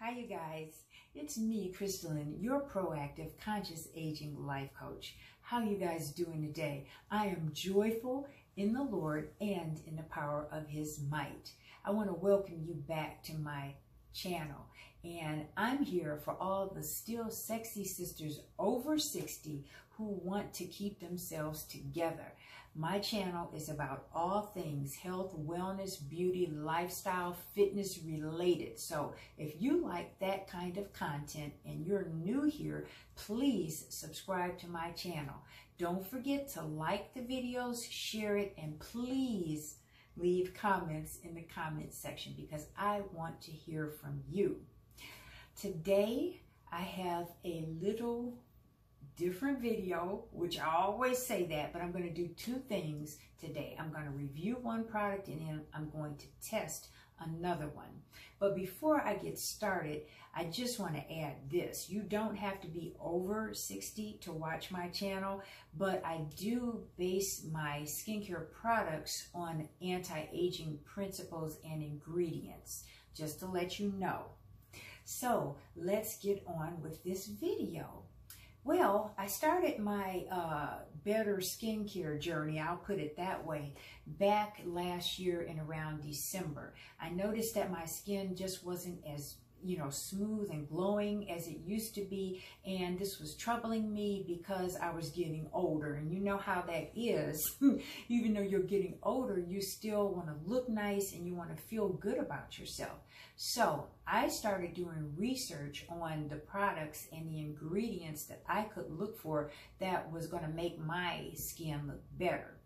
Hi you guys, it's me, Crystalline, your proactive conscious aging life coach. How you guys doing today? I am joyful in the Lord and in the power of his might. I want to welcome you back to my channel, and I'm here for all the still sexy sisters over 60 who want to keep themselves together. My channel is about all things health, wellness, beauty, lifestyle, fitness related. So if you like that kind of content and you're new here, please subscribe to my channel. Don't forget to like the videos, share it, and please leave comments in the comment section because I want to hear from you. Today, I have a little different video, which I always say that, but I'm going to do two things today. I'm going to review one product and then I'm going to test another one. But before I get started, I just want to add this. You don't have to be over 60 to watch my channel, but I do base my skincare products on anti-aging principles and ingredients, just to let you know. So let's get on with this video. Well, I started my better skincare journey, I'll put it that way, back last year in around December. I noticed that my skin just wasn't as smooth and glowing as it used to be, and this was troubling me because I was getting older, and you know how that is. Even though you're getting older, you still want to look nice and you want to feel good about yourself. So I started doing research on the products and the ingredients that I could look for that was going to make my skin look better.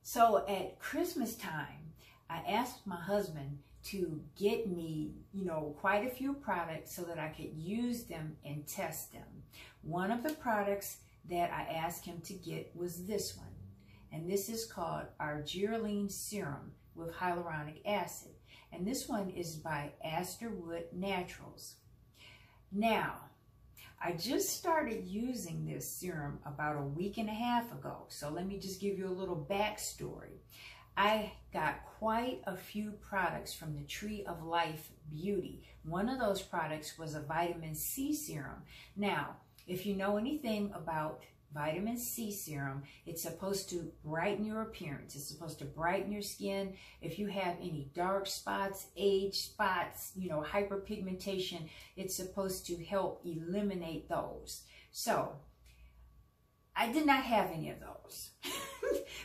So at Christmas time, I asked my husband to get me, quite a few products so that I could use them and test them. One of the products that I asked him to get was this one. And this is called Argireline Serum with Hyaluronic Acid. And this one is by Astorwood Naturals. Now, I just started using this serum about a week and a half ago. So let me just give you a little backstory. I got quite a few products from the Tree of Life Beauty. One of those products was a vitamin C serum. Now, if you know anything about vitamin C serum, it's supposed to brighten your appearance. It's supposed to brighten your skin. If you have any dark spots, age spots, hyperpigmentation, it's supposed to help eliminate those. So, I did not have any of those,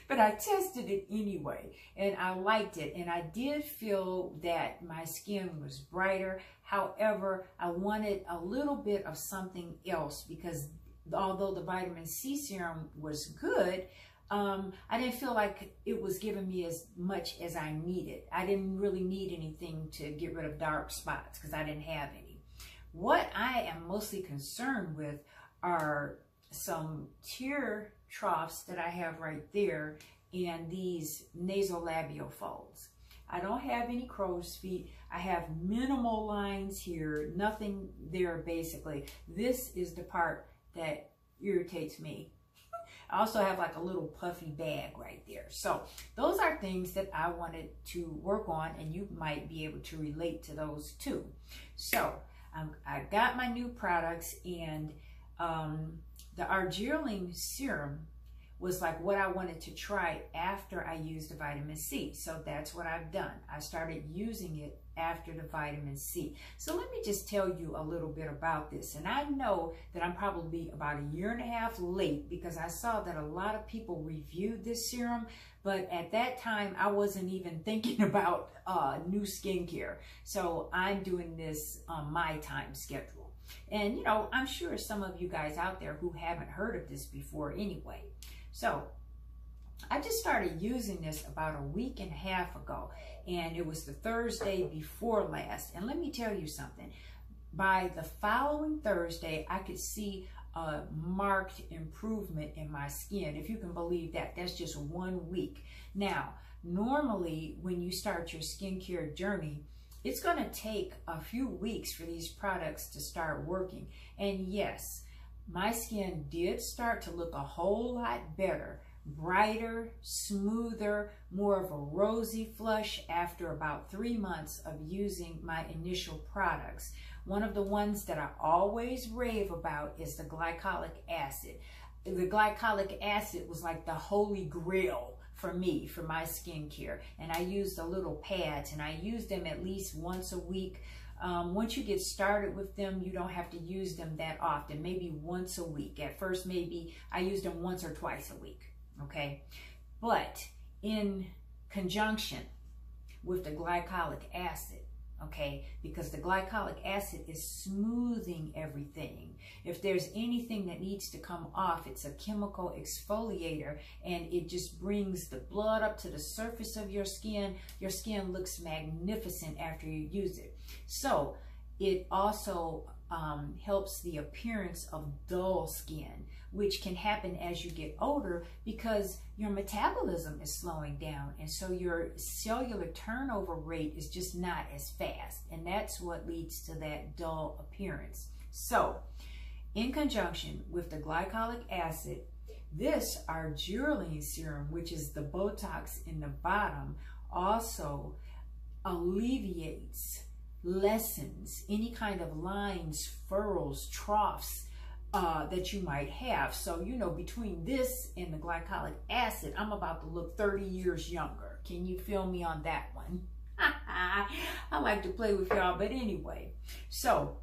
but I tested it anyway, and I liked it, and I did feel that my skin was brighter. However, I wanted a little bit of something else because although the vitamin C serum was good, I didn't feel like it was giving me as much as I needed. I didn't really need anything to get rid of dark spots because I didn't have any. What I am mostly concerned with are some tear troughs that I have right there and these nasolabial folds. I don't have any crow's feet. I have minimal lines here, nothing there basically. This is the part that irritates me. I also have like a little puffy bag right there. So those are things that I wanted to work on, and you might be able to relate to those too. So I got my new products, and the Argireline serum was like what I wanted to try after I used the vitamin C. So that's what I've done. I started using it after the vitamin C. So let me just tell you a little bit about this. And I know that I'm probably about a year and a half late because I saw that a lot of people reviewed this serum, but at that time I wasn't even thinking about new skincare. So I'm doing this on my time schedule. And I'm sure some of you guys out there who haven't heard of this before anyway. So I just started using this about a week and a half ago, and it was the Thursday before last. And let me tell you something. By the following Thursday, I could see a marked improvement in my skin, if you can believe that. That's just 1 week. Now, normally when you start your skincare journey, it's going to take a few weeks for these products to start working. And yes, my skin did start to look a whole lot better brighter, smoother, more of a rosy flush after about 3 months of using my initial products. One of the ones that I always rave about is the glycolic acid. The glycolic acid was like the holy grail for me, for my skincare. And I used the little pads, and I used them at least once a week. Once you get started with them, you don't have to use them that often, maybe once a week. At first, maybe I used them once or twice a week, okay? But in conjunction with the glycolic acid, okay, because the glycolic acid is smoothing everything. If there's anything that needs to come off, it's a chemical exfoliator, and it just brings the blood up to the surface of your skin. Your skin looks magnificent after you use it. So it also helps the appearance of dull skin, which can happen as you get older because your metabolism is slowing down, and so your cellular turnover rate is just not as fast, and that's what leads to that dull appearance. So in conjunction with the glycolic acid, this Argireline serum, which is the Botox in the bottom, also alleviates, lessens any kind of lines, furrows, troughs that you might have. So, you know, between this and the glycolic acid, I'm about to look 30 years younger. Can you feel me on that one? I like to play with y'all, but anyway. So,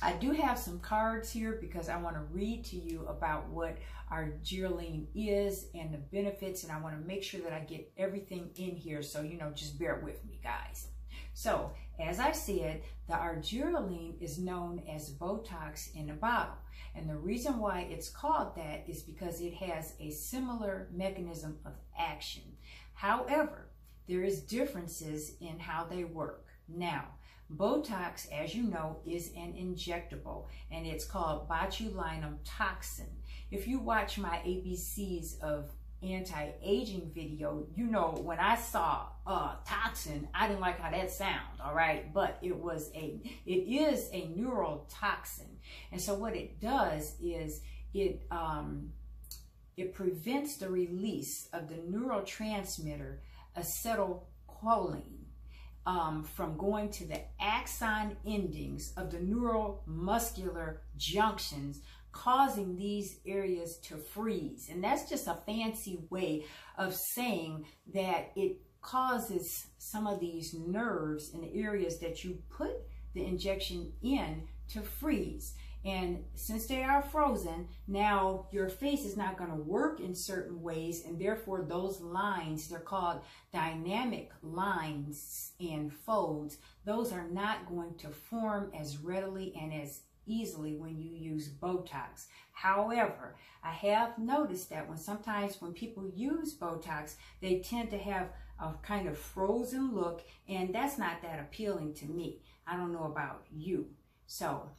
I do have some cards here because I want to read to you about what Argireline is and the benefits, and I want to make sure that I get everything in here. So, you know, just bear with me, guys. So, as I said, the Argireline is known as Botox in a bottle. And the reason why it's called that is because it has a similar mechanism of action. However, there is differences in how they work. Now, Botox, as you know, is an injectable, and it's called botulinum toxin. If you watch my ABCs of anti-aging video, you know, when I saw toxin, I didn't like how that sound, all right? But it is a neurotoxin. And so what it does is it prevents the release of the neurotransmitter acetylcholine from going to the axon endings of the neuromuscular junctions, causing these areas to freeze. And that's just a fancy way of saying that it causes some of these nerves in the areas that you put the injection in to freeze. And since they are frozen, now your face is not going to work in certain ways, and therefore those lines, they're called dynamic lines and folds, those are not going to form as readily and as easily when you use Botox. However, I have noticed that sometimes when people use Botox, they tend to have a kind of frozen look, and that's not that appealing to me. I don't know about you. So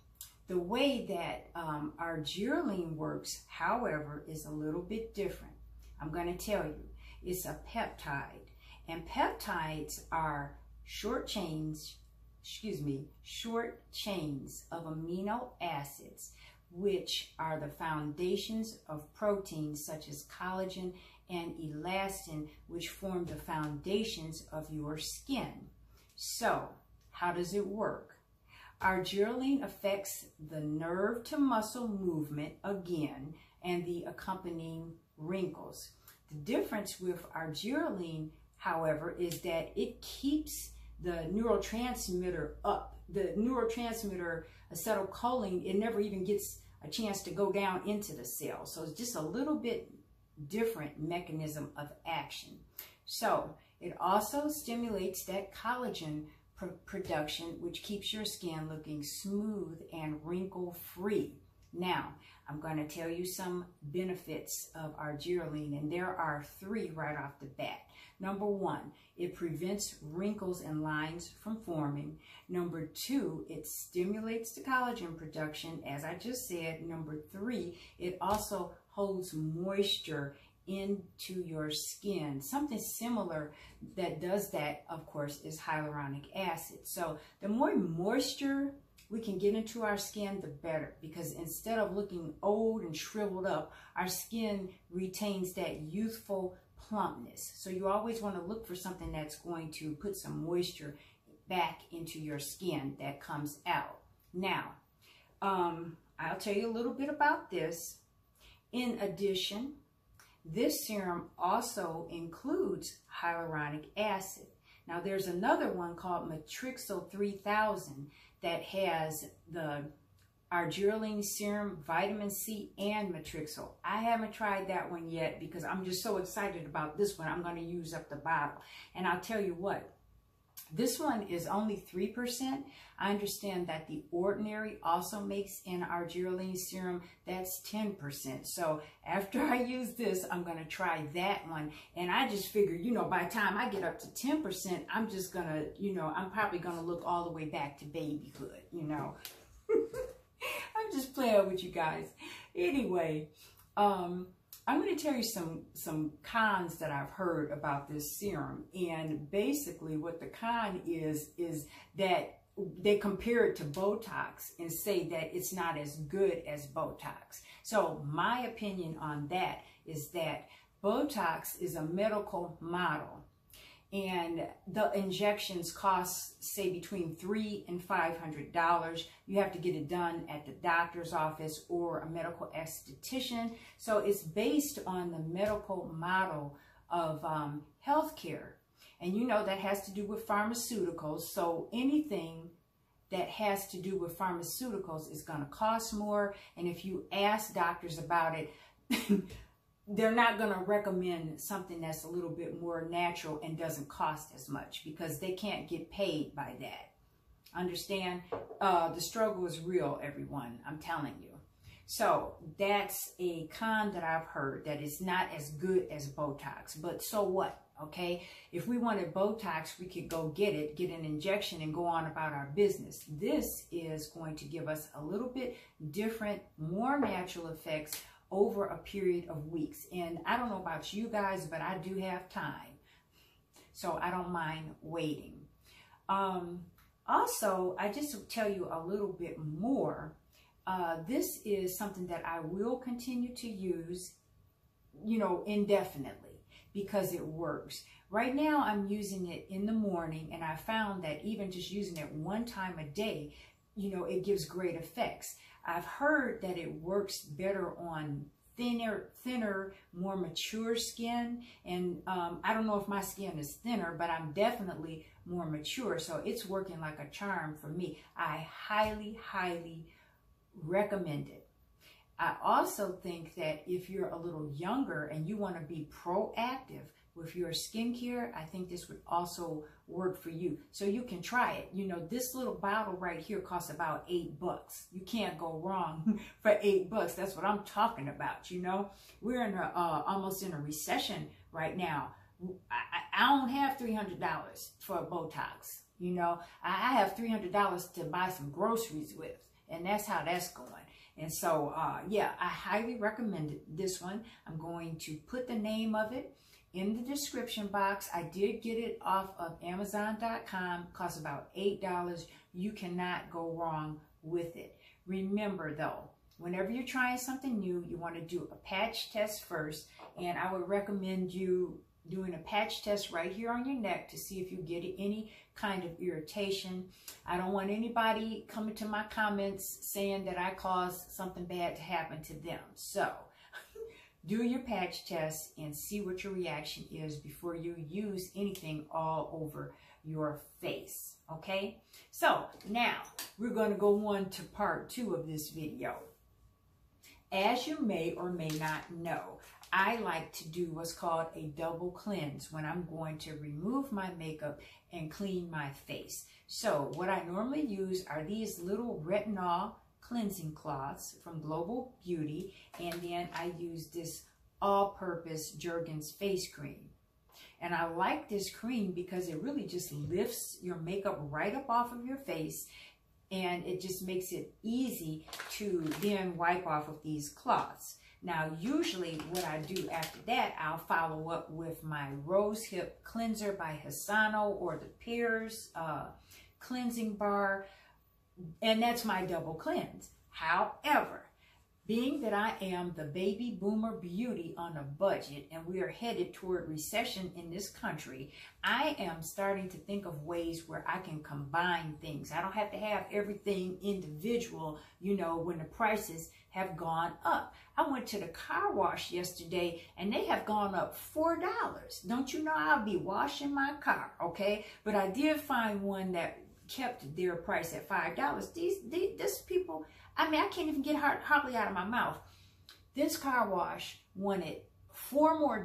the way that Argireline works, however, is a little bit different. I'm going to tell you, it's a peptide, and peptides are short chains of amino acids, which are the foundations of proteins such as collagen and elastin, which form the foundations of your skin. So, how does it work? Argireline affects the nerve to muscle movement again and the accompanying wrinkles. The difference with Argireline, however, is that it keeps the neurotransmitter up. The neurotransmitter acetylcholine, it never even gets a chance to go down into the cell. So it's just a little bit different mechanism of action. So it also stimulates that collagen production, which keeps your skin looking smooth and wrinkle-free. Now, I'm going to tell you some benefits of Argireline, and there are 3 right off the bat. Number 1, it prevents wrinkles and lines from forming. Number 2, it stimulates the collagen production, as I just said. Number 3, it also holds moisture into your skin. Something similar that does that, of course, is hyaluronic acid. So the more moisture we can get into our skin, the better, because instead of looking old and shriveled up, our skin retains that youthful plumpness. So you always want to look for something that's going to put some moisture back into your skin that comes out. Now, I'll tell you a little bit about this. In addition, this serum also includes hyaluronic acid. Now, there's another one called Matrixyl 3000 that has the Argireline serum, vitamin C, and Matrixyl. I haven't tried that one yet because I'm just so excited about this one. I'm going to use up the bottle. And I'll tell you what, this one is only 3%. I understand that the Ordinary also makes an Argireline serum that's 10%. So after I use this, I'm going to try that one. And I just figured, you know, by the time I get up to 10%, I'm just going to, you know, I'm probably going to look all the way back to babyhood, you know. I'm just playing with you guys. Anyway, I'm going to tell you some cons that I've heard about this serum. And basically what the con is that they compare it to Botox and say that it's not as good as Botox. So my opinion on that is that Botox is a medical model, and the injections cost, say, between $300 and $500. You have to get it done at the doctor's office or a medical esthetician. So it's based on the medical model of healthcare. And you know that has to do with pharmaceuticals. So anything that has to do with pharmaceuticals is going to cost more. And if you ask doctors about it, they're not going to recommend something that's a little bit more natural and doesn't cost as much because they can't get paid by that. Understand? The struggle is real, everyone. I'm telling you. So that's a con that I've heard, that it's not as good as Botox. But so what? Okay, if we wanted Botox, we could go get it, get an injection, and go on about our business. This is going to give us a little bit different, more natural effects over a period of weeks. And I don't know about you guys, but I do have time, so I don't mind waiting. Also, I just will tell you a little bit more. This is something that I will continue to use, you know, indefinitely, because it works. Right now, I'm using it in the morning, and I found that even just using it one time a day, you know, it gives great effects. I've heard that it works better on thinner, more mature skin, and I don't know if my skin is thinner, but I'm definitely more mature, so it's working like a charm for me. I highly, highly recommend it. I also think that if you're a little younger and you want to be proactive with your skincare, I think this would also work for you. So you can try it. You know, this little bottle right here costs about $8. You can't go wrong for $8. That's what I'm talking about, you know. We're in almost in a recession right now. I don't have $300 for Botox, you know. I have $300 to buy some groceries with, and that's how that's going. And so, yeah, I highly recommend this one. I'm going to put the name of it in the description box. I did get it off of Amazon.com. Costs about $8. You cannot go wrong with it. Remember, though, whenever you're trying something new, you want to do a patch test first. And I would recommend you doing a patch test right here on your neck to see if you get any kind of irritation. I don't want anybody coming to my comments saying that I caused something bad to happen to them. So do your patch test and see what your reaction is before you use anything all over your face. Okay? So now we're going to go on to part 2 of this video. As you may or may not know, I like to do what's called a double cleanse when I'm going to remove my makeup and clean my face. So what I normally use are these little retinol cleansing cloths from Global Beauty, and then I use this all-purpose Jergens face cream. And I like this cream because it really just lifts your makeup right up off of your face, and it just makes it easy to then wipe off of these cloths. Now, usually what I do after that, I'll follow up with my Rose Hip Cleanser by Hisano or the Pears Cleansing Bar. And that's my double cleanse. However, being that I am the baby boomer beauty on a budget and we are headed toward recession in this country, I am starting to think of ways where I can combine things. I don't have to have everything individual, you know, when the prices have gone up. I went to the car wash yesterday and they have gone up $4. Don't you know I'll be washing my car, okay? But I did find one that kept their price at $5. These people, I mean, I can't even get hardly out of my mouth. This car wash wanted $4 more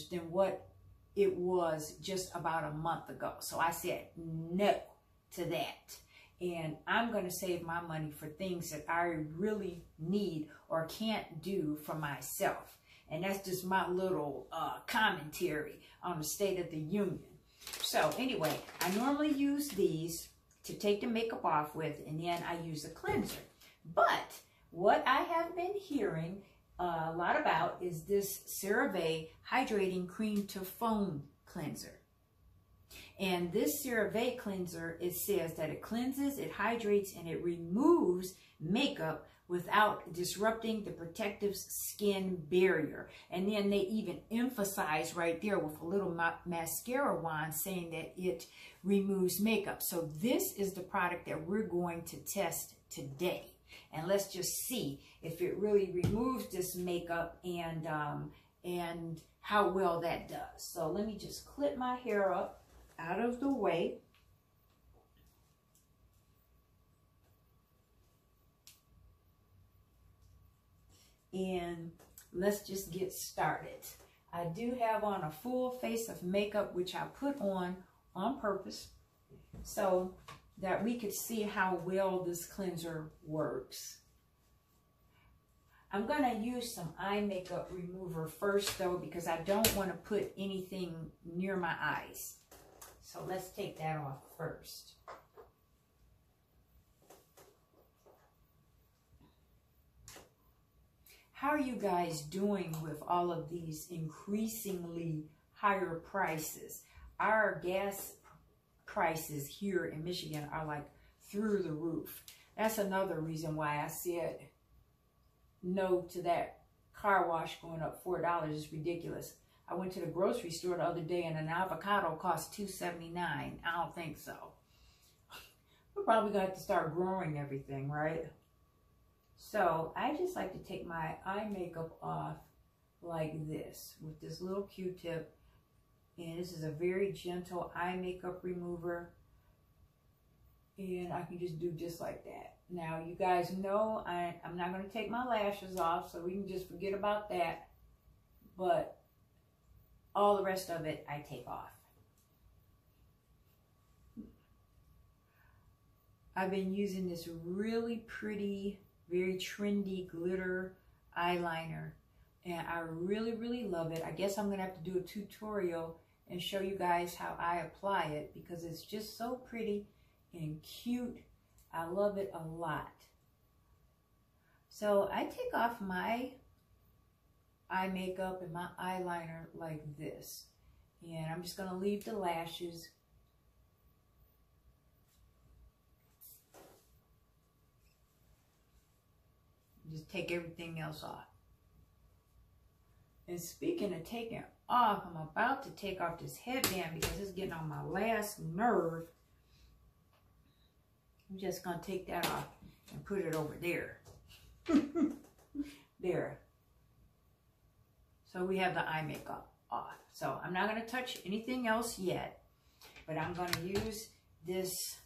than what it was just about a month ago. So I said no to that. And I'm going to save my money for things that I really need or can't do for myself. And that's just my little commentary on the State of the Union. So anyway, I normally use these to take the makeup off with, and then I use a cleanser. But what I have been hearing a lot about is this Cerave Hydrating Cream-to-Foam Cleanser. And this Cerave cleanser, it says that it cleanses, it hydrates, and it removes makeup without disrupting the protective skin barrier. And then they even emphasize right there with a little mascara wand saying that it removes makeup. So this is the product that we're going to test today. And let's just see if it really removes this makeup and how well that does. So let me just clip my hair up out of the way. And let's just get started. I do have on a full face of makeup, which I put on purpose so that we could see how well this cleanser works. I'm going to use some eye makeup remover first though, because I don't want to put anything near my eyes. So let's take that off first. How are you guys doing with all of these increasingly higher prices? Our gas prices here in Michigan are like through the roof. That's another reason why I said no to that car wash going up $4. Is ridiculous. I went to the grocery store the other day and an avocado cost $2.79. I don't think so. We're probably going to have to start growing everything, right? So I just like to take my eye makeup off like this with this little Q-tip. And this is a very gentle eye makeup remover. And I can just do just like that. Now, you guys know I'm not going to take my lashes off, so we can just forget about that. But all the rest of it, I take off. I've been using this really pretty, very trendy glitter eyeliner. And I really, really love it. I guess I'm going to have to do a tutorial and show you guys how I apply it because it's just so pretty and cute. I love it a lot. So I take off my eye makeup and my eyeliner like this. And I'm just going to leave the lashes. Just take everything else off. And speaking of taking off, I'm about to take off this headband because it's getting on my last nerve. I'm just going to take that off and put it over there. There. So we have the eye makeup off. So I'm not going to touch anything else yet, but I'm going to use this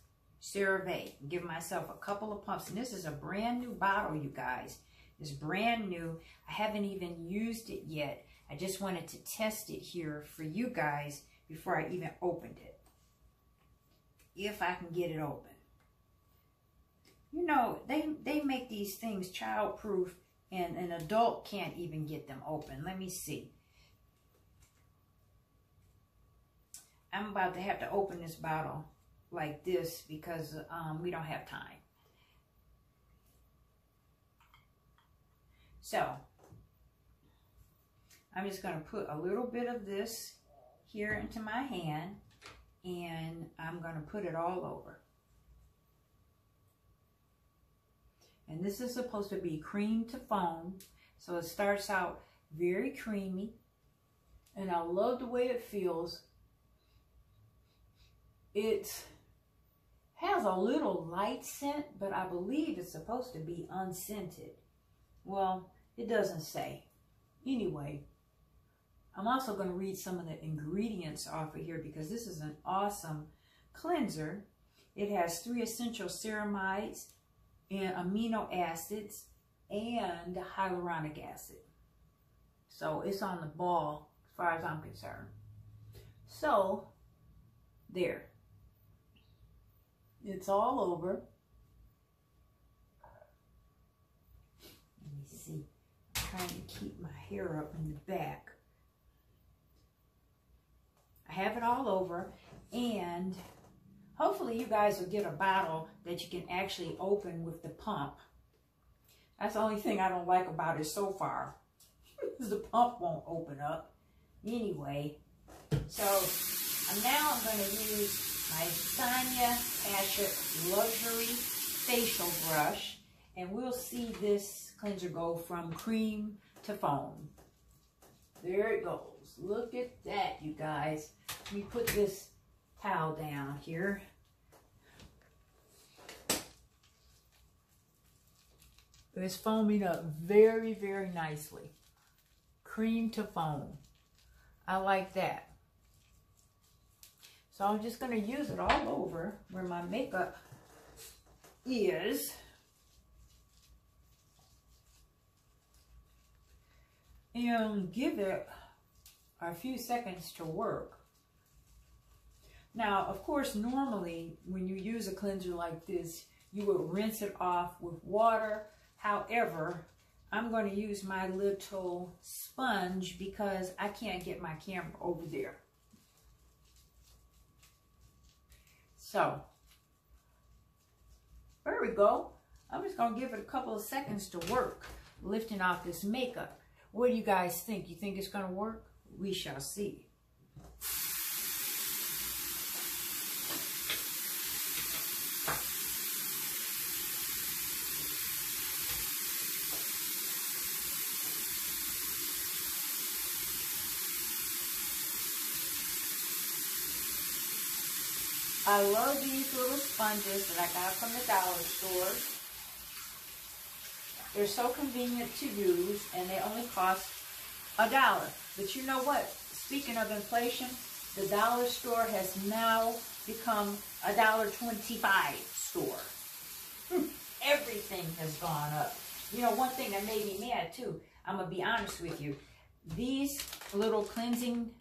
CeraVe and give myself a couple of pumps. And this is a brand new bottle, you guys. It's brand new. I haven't even used it yet. I just wanted to test it here for you guys before I even opened it. If I can get it open. You know, they make these things child-proof and an adult can't even get them open. Let me see. I'm about to have to open this bottle like this because we don't have time. So, I'm just going to put a little bit of this here into my hand and I'm going to put it all over. And this is supposed to be cream to foam. So it starts out very creamy. And I love the way it feels. It has a little light scent, but I believe it's supposed to be unscented. Well, it doesn't say. Anyway, I'm also going to read some of the ingredients off of here because this is an awesome cleanser. It has 3 essential ceramides and amino acids and hyaluronic acid. So it's on the ball as far as I'm concerned. So there. It's all over. Let me see. I'm trying to keep my hair up in the back. I have it all over, and hopefully you guys will get a bottle that you can actually open with the pump. That's the only thing I don't like about it so far. The pump won't open up. Anyway, so now I'm going to use my Sonia Kashuk Luxury Facial Brush, and we'll see this cleanser go from cream to foam. There it goes. Look at that, you guys. Let me put this towel down here. It's foaming up very, very nicely. Cream to foam. I like that. So I'm just going to use it all over where my makeup is. And give it a few seconds to work. Now, of course, normally when you use a cleanser like this, you would rinse it off with water. However, I'm going to use my little sponge because I can't get my camera over there. So, there we go. I'm just going to give it a couple of seconds to work, lifting off this makeup. What do you guys think? You think it's going to work? We shall see. I love these little sponges that I got from the dollar store. They're so convenient to use, and they only cost $1. But you know what? Speaking of inflation, the dollar store has now become a $1.25 store. Everything has gone up. You know, one thing that made me mad too, I'm going to be honest with you. These little cleansing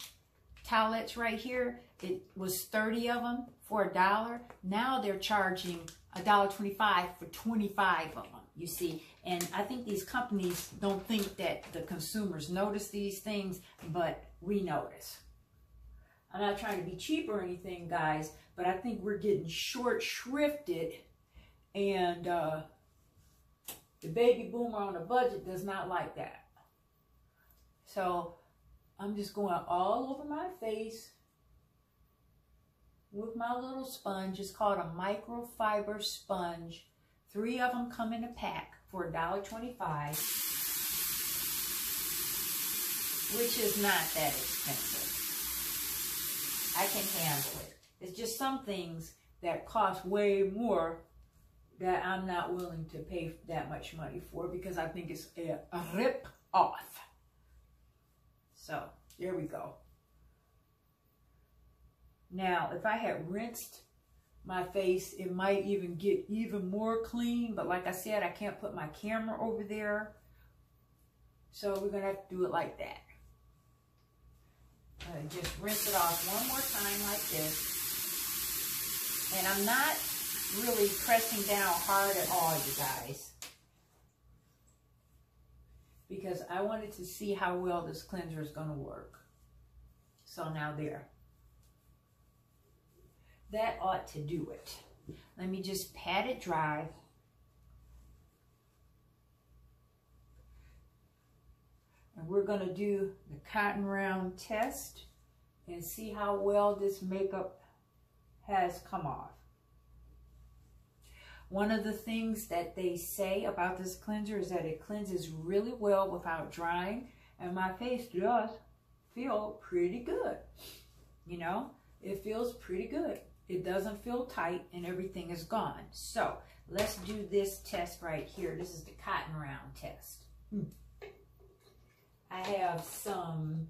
towelettes right here, it was 30 of them for $1. Now they're charging $1.25 for 25 of them, you see. And I think these companies don't think that the consumers notice these things, but we notice. I'm not trying to be cheap or anything, guys, but I think we're getting short shrifted, and the baby boomer on a budget does not like that. So I'm just going all over my face with my little sponge. It's called a microfiber sponge. 3 of them come in a pack for $1.25, which is not that expensive. I can handle it. It's just some things that cost way more that I'm not willing to pay that much money for because I think it's a rip off. So there we go. Now, if I had rinsed my face, it might even get even more clean. But like I said, I can't put my camera over there. So we're going to have to do it like that. Just rinse it off one more time like this. And I'm not really pressing down hard at all, you guys, because I wanted to see how well this cleanser is going to work. So now there. That ought to do it. Let me just pat it dry. And we're going to do the cotton round test and see how well this makeup has come off. One of the things that they say about this cleanser is that it cleanses really well without drying, and my face does feel pretty good. You know, it feels pretty good. It doesn't feel tight and everything is gone. So let's do this test right here. This is the cotton round test. I have some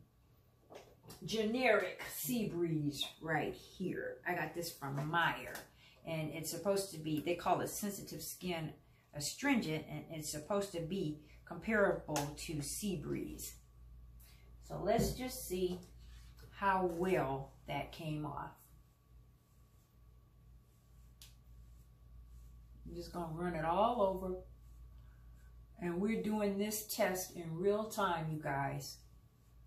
generic Sea Breeze right here. I got this from Meyer, and it's supposed to be, they call it sensitive skin astringent, and it's supposed to be comparable to Sea Breeze. So let's just see how well that came off. I'm just going to run it all over. And we're doing this test in real time, you guys.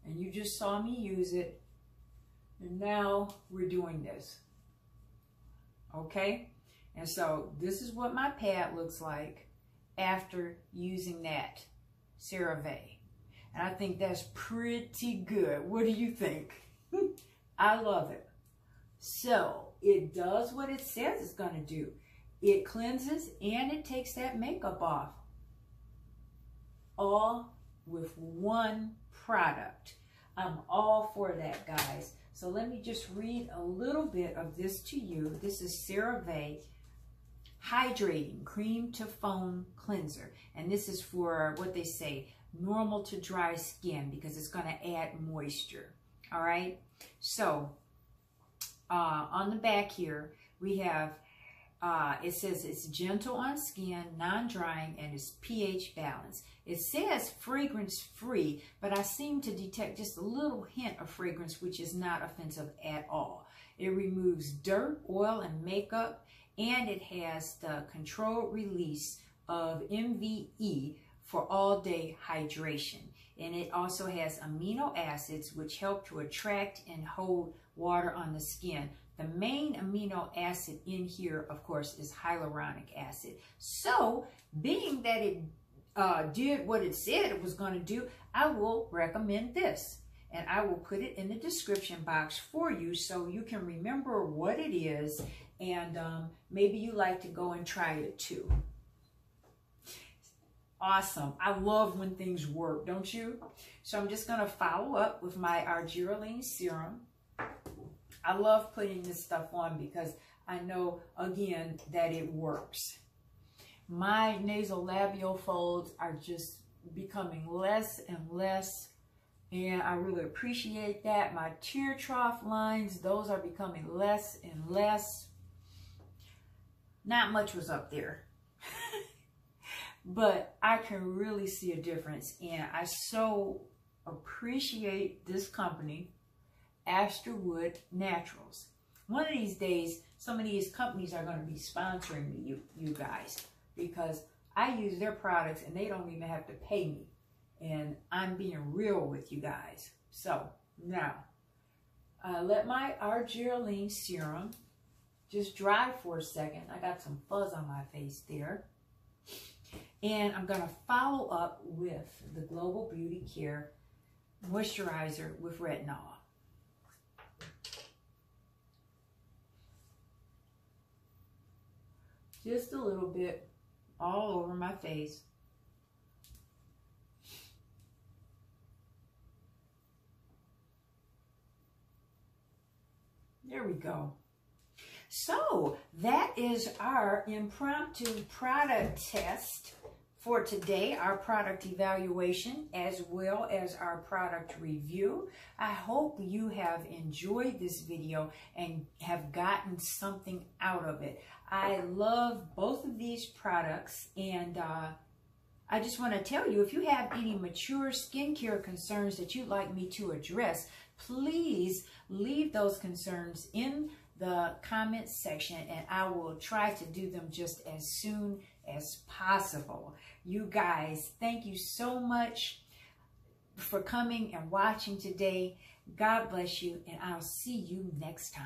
And you just saw me use it. And now we're doing this. Okay? And so this is what my pad looks like after using that CeraVe. And I think that's pretty good. What do you think? I love it. So it does what it says it's going to do. It cleanses and it takes that makeup off. All with one product. I'm all for that, guys. So let me just read a little bit of this to you. This is Cerave Hydrating Cream-to-Foam Cleanser. And this is for what they say, normal to dry skin, because it's going to add moisture. All right. So on the back here, we have, it says it's gentle on skin, non-drying, and it's pH balanced. It says fragrance free, but I seem to detect just a little hint of fragrance, which is not offensive at all. It removes dirt, oil, and makeup, and it has the controlled release of MVE for all-day hydration. And it also has amino acids, which help to attract and hold water on the skin. The main amino acid in here, of course, is hyaluronic acid. So, being that it did what it said it was going to do, I will recommend this. And I will put it in the description box for you so you can remember what it is, and maybe you like to go and try it too. Awesome. I love when things work, don't you? So I'm just going to follow up with my Argireline serum. I love putting this stuff on because I know, again, that it works. My nasolabial folds are just becoming less and less, and I really appreciate that. My tear trough lines, those are becoming less and less. Not much was up there. But I can really see a difference, and I so appreciate this company, Astorwood Naturals. One of these days, some of these companies are going to be sponsoring me, you guys, because I use their products and they don't even have to pay me. And I'm being real with you guys. So now, I let my Argireline serum just dry for a second. I got some fuzz on my face there. And I'm going to follow up with the Global Beauty Care Moisturizer with Retinol. Just a little bit all over my face. There we go. So that is our impromptu product test for today, our product evaluation, as well as our product review. I hope you have enjoyed this video and have gotten something out of it. I love both of these products, and I just want to tell you, if you have any mature skincare concerns that you'd like me to address, please leave those concerns in the comments section, and I will try to do them just as soon as possible. You guys, thank you so much for coming and watching today. God bless you, and I'll see you next time.